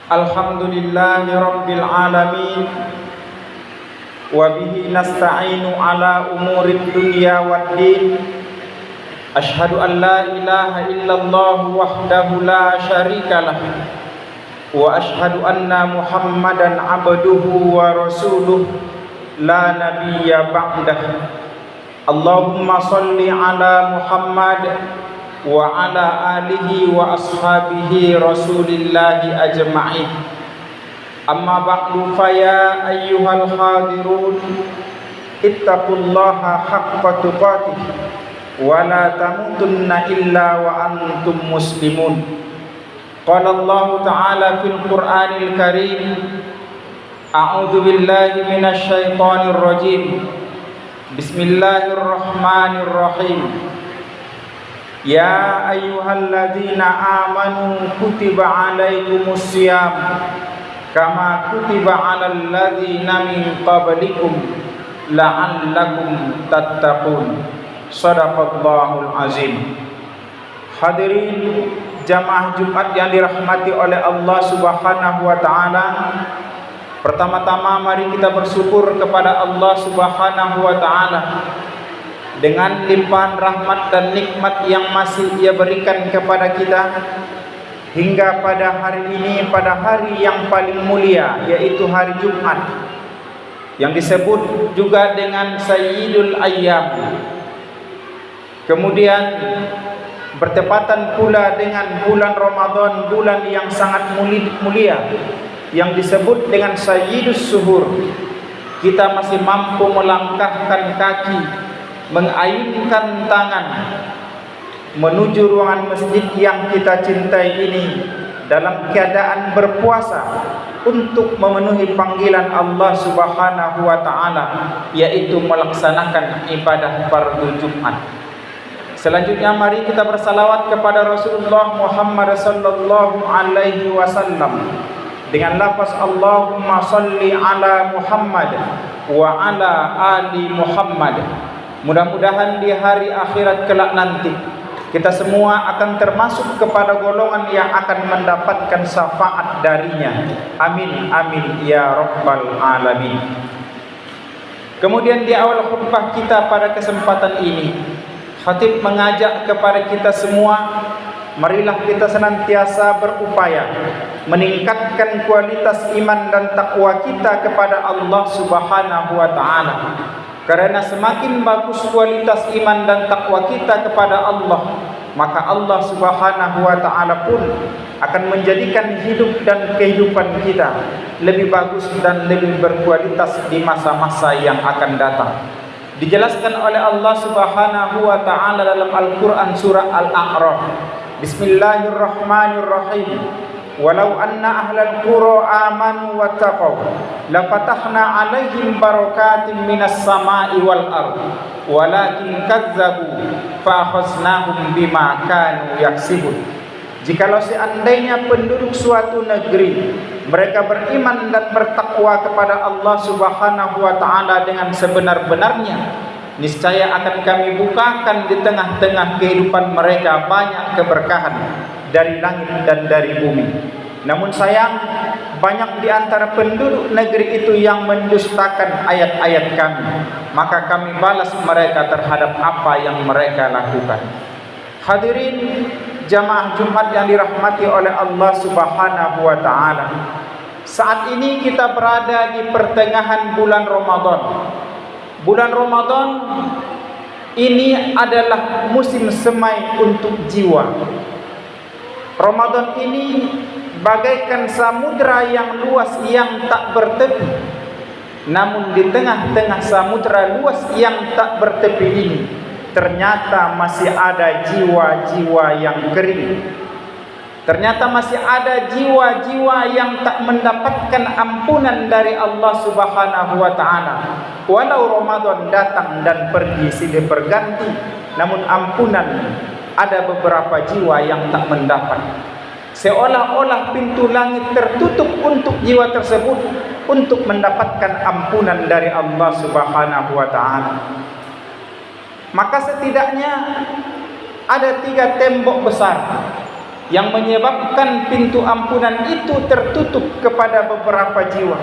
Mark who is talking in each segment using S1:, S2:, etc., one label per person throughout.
S1: Alhamdulillahi rabbil alamin. Wa bihi nasta'inu ala umurid dunya waddin. Ashhadu an la ilaha illallah wahdahu la syarikalah. Wa ashhadu anna Muhammadan abduhu wa rasuluh la nabiyya ba'dah. Allahumma salli ala Muhammad wa ala alihi wa ashabihi rasulillahi ajma'in. Amma ba'du fa ya ayyuhal hadirun ittaqullaha haqqa tuqatih wa la tamutunna illa wa antum muslimun. Qala Allah ta'ala fil Qur'anil Karim, a'udzu billahi minasy syaithanir rajim. Bismillahirrahmanirrahim. Ya ayyuhalladzina amanu kutiba alaikumus syiyam kama kutiba alal ladzina min qablikum la'allakum tattaqun. Shadaqallahul azim. Hadirin jamaah Jumat yang dirahmati oleh Allah Subhanahu wa taala. Pertama-tama mari kita bersyukur kepada Allah Subhanahu wa taala dengan limpahan rahmat dan nikmat yang masih Ia berikan kepada kita hingga pada hari ini, pada hari yang paling mulia, yaitu hari Jumat, yang disebut juga dengan Sayyidul Ayyam. Kemudian bertepatan pula dengan bulan Ramadan, bulan yang sangat mulia, yang disebut dengan Sayyidus Suhur. Kita masih mampu melangkahkan kaki, mengayunkan tangan menuju ruangan masjid yang kita cintai ini dalam keadaan berpuasa untuk memenuhi panggilan Allah Subhanahu wa taala, yaitu melaksanakan ibadah fardhu Jumat. Selanjutnya mari kita bersalawat kepada Rasulullah Muhammad sallallahu alaihi wasallam dengan lafaz Allahumma salli ala Muhammad wa ala ali Muhammad. Mudah-mudahan di hari akhirat kelak nanti kita semua akan termasuk kepada golongan yang akan mendapatkan syafaat darinya. Amin amin ya rabbal alamin. Kemudian di awal khutbah kita pada kesempatan ini, khatib mengajak kepada kita semua, marilah kita senantiasa berupaya meningkatkan kualitas iman dan takwa kita kepada Allah Subhanahu wa taala. Karena semakin bagus kualitas iman dan takwa kita kepada Allah, maka Allah Subhanahu wa taala pun akan menjadikan hidup dan kehidupan kita lebih bagus dan lebih berkualitas di masa-masa yang akan datang. Dijelaskan oleh Allah Subhanahu wa taala dalam Al-Qur'an surah Al-A'raf. Bismillahirrahmanirrahim. Walau anna ahlal qura amanu wattaqaw lafatahna 'alaihim barakatin minas sama'i wal ardh walakin kadzdzabu fa'akhaznahum bima kanu yaksibun. Jikalau seandainya penduduk suatu negeri mereka beriman dan bertakwa kepada Allah Subhanahu wa taala dengan sebenar-benarnya, niscaya akan kami bukakan di tengah-tengah kehidupan mereka banyak keberkahan dari langit dan dari bumi. Namun sayang, banyak di antara penduduk negeri itu yang mendustakan ayat-ayat kami, maka kami balas mereka terhadap apa yang mereka lakukan. Hadirin jamaah Jumat yang dirahmati oleh Allah Subhanahu wa taala. Saat ini kita berada di pertengahan bulan Ramadan. Bulan Ramadan ini adalah musim semai untuk jiwa. Ramadan ini bagaikan samudra yang luas yang tak bertepi. Namun di tengah-tengah samudra luas yang tak bertepi ini, ternyata masih ada jiwa-jiwa yang kering. Ternyata masih ada jiwa-jiwa yang tak mendapatkan ampunan dari Allah Subhanahu wa taala. Walau Ramadan datang dan pergi silih berganti, namun ampunan ada beberapa jiwa yang tak mendapat. Seolah-olah pintu langit tertutup untuk jiwa tersebut untuk mendapatkan ampunan dari Allah Subhanahu wa taala. Maka setidaknya ada 3 tembok besar yang menyebabkan pintu ampunan itu tertutup kepada beberapa jiwa.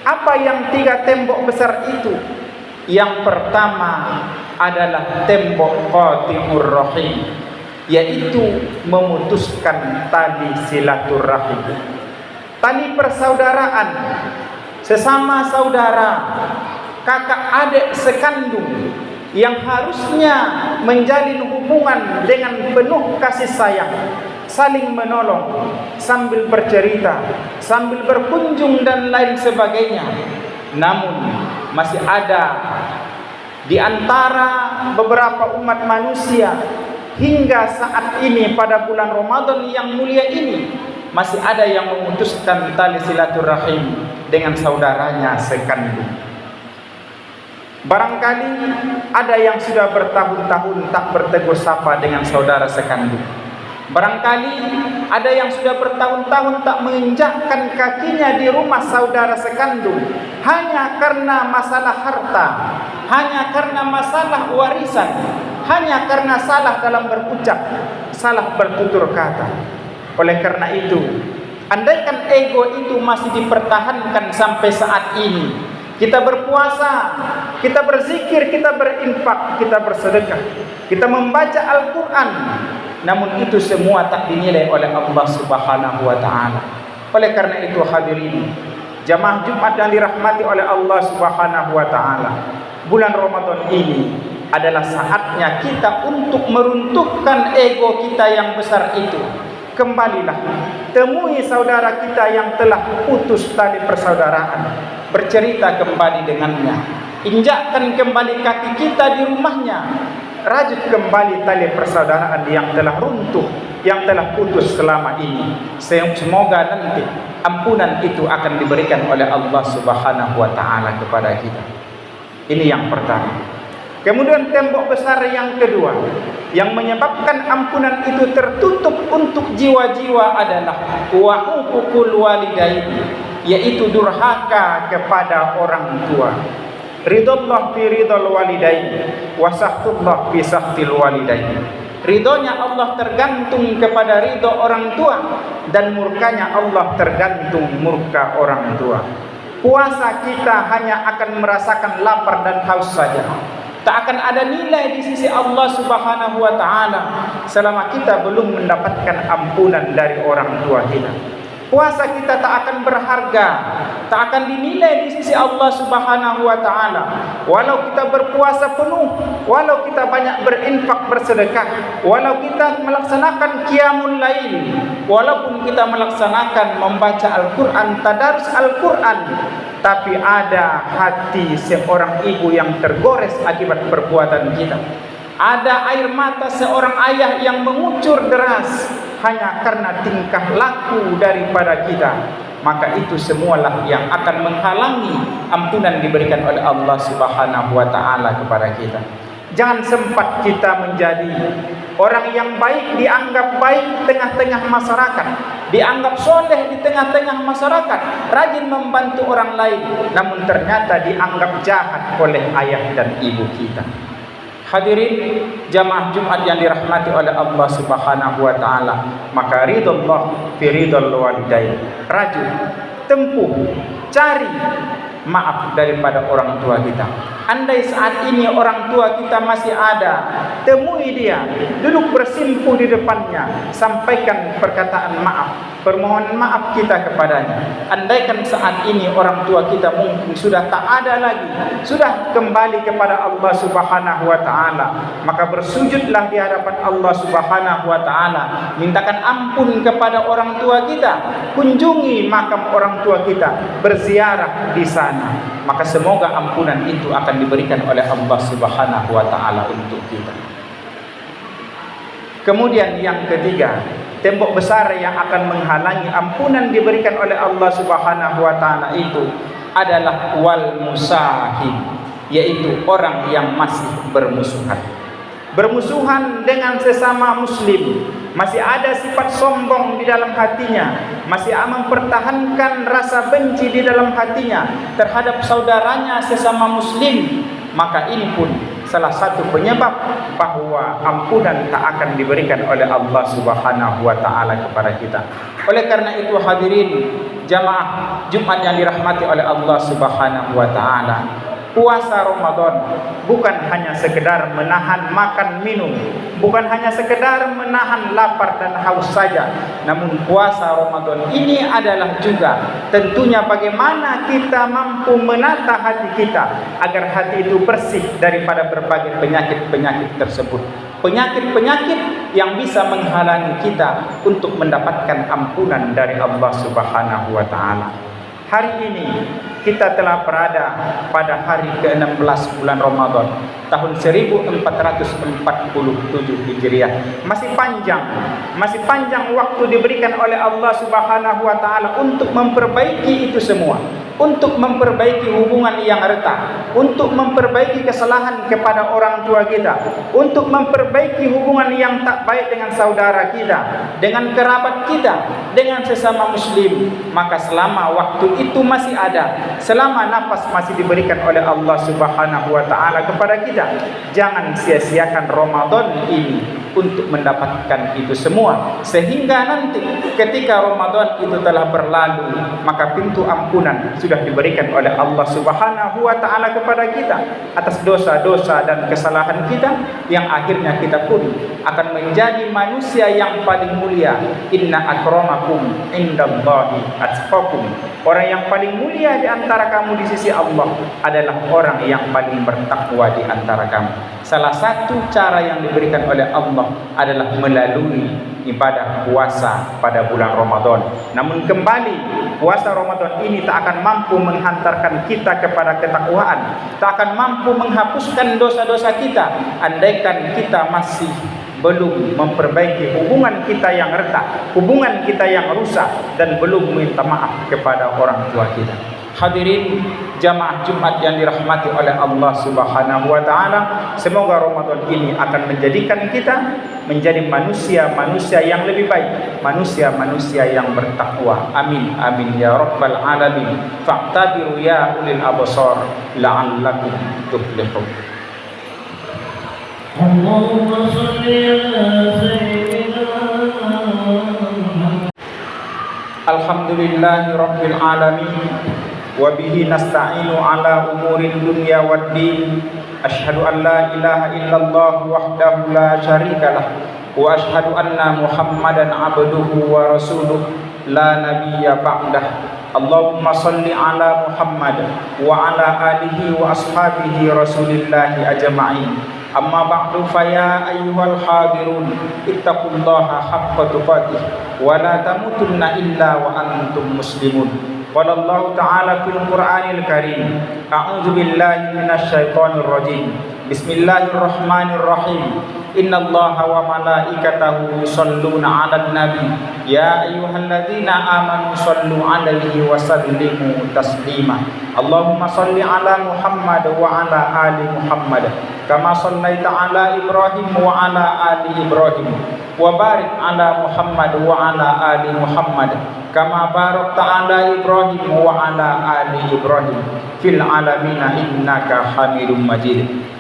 S1: Apa yang 3 tembok besar itu? Yang pertama adalah tembok qati'ur rahim, yaitu memutuskan tali silaturahim, tali persaudaraan sesama saudara, kakak adik sekandung yang harusnya menjalin hubungan dengan penuh kasih sayang, saling menolong, sambil bercerita, sambil berkunjung dan lain sebagainya. Namun masih ada di antara beberapa umat manusia hingga saat ini pada bulan Ramadan yang mulia ini, masih ada yang memutuskan tali silaturahim dengan saudaranya sekandung. Barangkali ada yang sudah bertahun-tahun tak bertegur sapa dengan saudara sekandung. Barangkali ada yang sudah bertahun-tahun tak menginjakkan kakinya di rumah saudara sekandung, hanya karena masalah harta, hanya karena masalah warisan, hanya karena salah dalam berucap, salah bertutur kata. Oleh karena itu, andaikan ego itu masih dipertahankan sampai saat ini, kita berpuasa, kita berzikir, kita berinfak, kita bersedekah, kita membaca Al-Quran, namun itu semua tak dinilai oleh Allah Subhanahu wa ta'ala. Oleh karena itu hadirin jamaah Jumat yang dirahmati oleh Allah Subhanahu wa ta'ala, bulan Ramadan ini adalah saatnya kita untuk meruntuhkan ego kita yang besar itu. Kembalilah, temui saudara kita yang telah putus tali persaudaraan, bercerita kembali dengannya, injakkan kembali kaki kita di rumahnya, rajut kembali tali persaudaraan yang telah runtuh, yang telah putus selama ini. Semoga nanti ampunan itu akan diberikan oleh Allah Subhanahu wa ta'ala kepada kita. Ini yang pertama. Kemudian tembok besar yang kedua yang menyebabkan ampunan itu tertutup untuk jiwa-jiwa adalah wa huququl walidain, yaitu durhaka kepada orang tua. Ridallah fi ridal walidain wa sahtullah fi sahtil walidain. Ridhonya Allah tergantung kepada ridho orang tua, dan murkanya Allah tergantung murka orang tua. Puasa kita hanya akan merasakan lapar dan haus saja, tak akan ada nilai di sisi Allah Subhanahu wa ta'ala selama kita belum mendapatkan ampunan dari orang tua kita. Puasa kita tak akan berharga, tak akan dinilai di sisi Allah Subhanahu wa ta'ala. Walau kita berpuasa penuh, walau kita banyak berinfak bersedekah, walau kita melaksanakan qiyamul lail, walaupun kita melaksanakan membaca Al-Quran, tadarus Al-Quran, tapi ada hati seorang ibu yang tergores akibat perbuatan kita. Ada air mata seorang ayah yang mengucur deras hanya karena tingkah laku daripada kita, maka itu semualah yang akan menghalangi ampunan diberikan oleh Allah Subhanahu wa ta'ala kepada kita. Jangan sempat kita menjadi orang yang baik, dianggap baik di tengah-tengah masyarakat, dianggap soleh di tengah-tengah masyarakat, rajin membantu orang lain, namun ternyata dianggap jahat oleh ayah dan ibu kita. Hadirin jamaah Jumat yang dirahmati oleh Allah Subhanahu wa ta'ala, maka ridallah fi ridal walidain. Rajin, tempuh, cari maaf daripada orang tua kita. Andai saat ini orang tua kita masih ada, temui dia, duduk bersimpuh di depannya, sampaikan perkataan maaf, permohonan maaf kita kepadanya. Andaikan saat ini orang tua kita mungkin sudah tak ada lagi, sudah kembali kepada Allah Subhanahu wa ta'ala, maka bersujudlah di hadapan Allah Subhanahu wa ta'ala, mintakan ampun kepada orang tua kita, kunjungi makam orang tua kita, berziarah di sana, maka semoga ampunan itu akan diberikan oleh Allah Subhanahu wa ta'ala untuk kita. Kemudian yang ketiga, tembok besar yang akan menghalangi ampunan diberikan oleh Allah Subhanahu wa ta'ala itu adalah wal musahid, yaitu orang yang masih bermusuhan. Bermusuhan dengan sesama muslim, masih ada sifat sombong di dalam hatinya, masih mempertahankan rasa benci di dalam hatinya terhadap saudaranya sesama muslim, maka ini pun salah satu penyebab bahwa ampunan tak akan diberikan oleh Allah Subhanahu wa taala kepada kita. Oleh karena itu hadirin jamaah Jumat yang dirahmati oleh Allah Subhanahu wa taala, puasa Ramadan bukan hanya sekedar menahan makan minum, bukan hanya sekedar menahan lapar dan haus saja. Namun puasa Ramadan ini adalah juga tentunya bagaimana kita mampu menata hati kita agar hati itu bersih daripada berbagai penyakit-penyakit tersebut. Penyakit-penyakit yang bisa menghalangi kita untuk mendapatkan ampunan dari Allah Subhanahu wa taala. Hari ini kita telah berada pada hari ke-16 bulan Ramadan tahun 1447 Hijriah. Masih panjang waktu diberikan oleh Allah Subhanahu wa taala untuk memperbaiki itu semua, untuk memperbaiki hubungan yang retak, untuk memperbaiki kesalahan kepada orang tua kita, untuk memperbaiki hubungan yang tak baik dengan saudara kita, dengan kerabat kita, dengan sesama muslim. Maka selama waktu itu masih ada, selama nafas masih diberikan oleh Allah Subhanahu wa taala kepada kita, jangan sia-siakan Ramadan ini untuk mendapatkan itu semua, sehingga nanti ketika Ramadan itu telah berlalu, maka pintu ampunan sudah diberikan oleh Allah Subhanahu wa taala kepada kita atas dosa-dosa dan kesalahan kita, yang akhirnya kita pun akan menjadi manusia yang paling mulia. Inna akramakum indallahi atqakum. Orang yang paling mulia di antara kamu di sisi Allah adalah orang yang paling bertakwa di antara kamu. Salah satu cara yang diberikan oleh Allah adalah melalui ibadah puasa pada bulan Ramadan. Namun kembali, puasa Ramadan ini tak akan mampu menghantarkan kita kepada ketakwaan, tak akan mampu menghapuskan dosa-dosa kita andaikan kita masih belum memperbaiki hubungan kita yang retak, hubungan kita yang rusak, dan belum minta maaf kepada orang tua kita. Hadirin jamaah Jumat yang dirahmati oleh Allah Subhanahu wa taala, semoga Ramadan ini akan menjadikan kita menjadi manusia-manusia yang lebih baik, manusia-manusia yang bertakwa. Amin amin ya rabbal alamin. Fa'tabiru ya ulil absar la'allakum tuflihun. Allahumma shalli ala sayyidina Alhamdulillahi rabbil alamin. Wa bihi nasta'inu ala umurid dunya waddin. Asyhadu an la ilaha illallah wahdahu la syarikalah wa asyhadu anna Muhammadan abduhu wa rasuluh la nabiyya ba'dah. Allahumma salli ala Muhammad wa ala alihi wa ashabihi rasulillahi ajma'in. Amma ba'du, fa ya ayyuhal hadirun ittaqullaha haqqa tuqatih wa la tamutunna illa wa antum muslimun. Qala Allah ta'ala fil Qur'anil Karim, a'udzu billahi minasy syaithanir rajim. Bismillahirrahmanirrahim. Innallaha wa malaikatahu yusholluna 'alan nabi ya ayyuhalladzina amanu shollu 'alaihi wa sallimu taslima. Allahumma sholli 'ala Muhammad wa 'ala ali Muhammad kama shallaita 'ala Ibrahim wa 'ala ali Ibrahim wa barik 'ala Muhammad wa 'ala ali Muhammad kama barakta 'ala Ibrahim wa 'ala ali Ibrahim fil 'alamin innaka Hamidum Majid.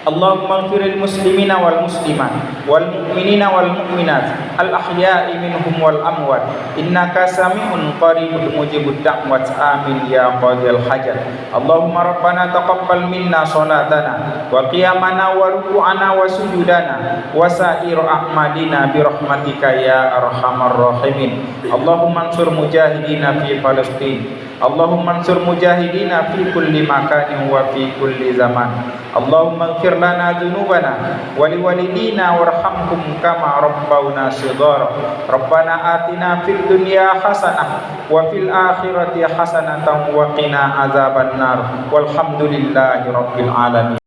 S1: Allahumma ighfiril muslimina wal muslimat wal mu'minina wal mu'minat al ahya'i minhum wal amwat innaka sami'un qaribun mujibud da'wat amin ya qadil hajat. Allahumma rabbana taqabbal minna salatana wa qiyamana wa ruku'ana wa sujudana wa sa'ir a'malina bi rahmatika ya arhamar rahimin. Allahumma ansur mujahidina fi Palestin. Allahumma ansur mujahidina fi kulli makanin wa fi kulli zaman. Allahumma ighfir lana dzunubana wa liwalidina warhamhum kama rabbawna shighara. Rabbana atina fid dunya hasanah wa fil akhirati hasanatan wa qina azabannar. Walhamdulillahi rabbil alamin.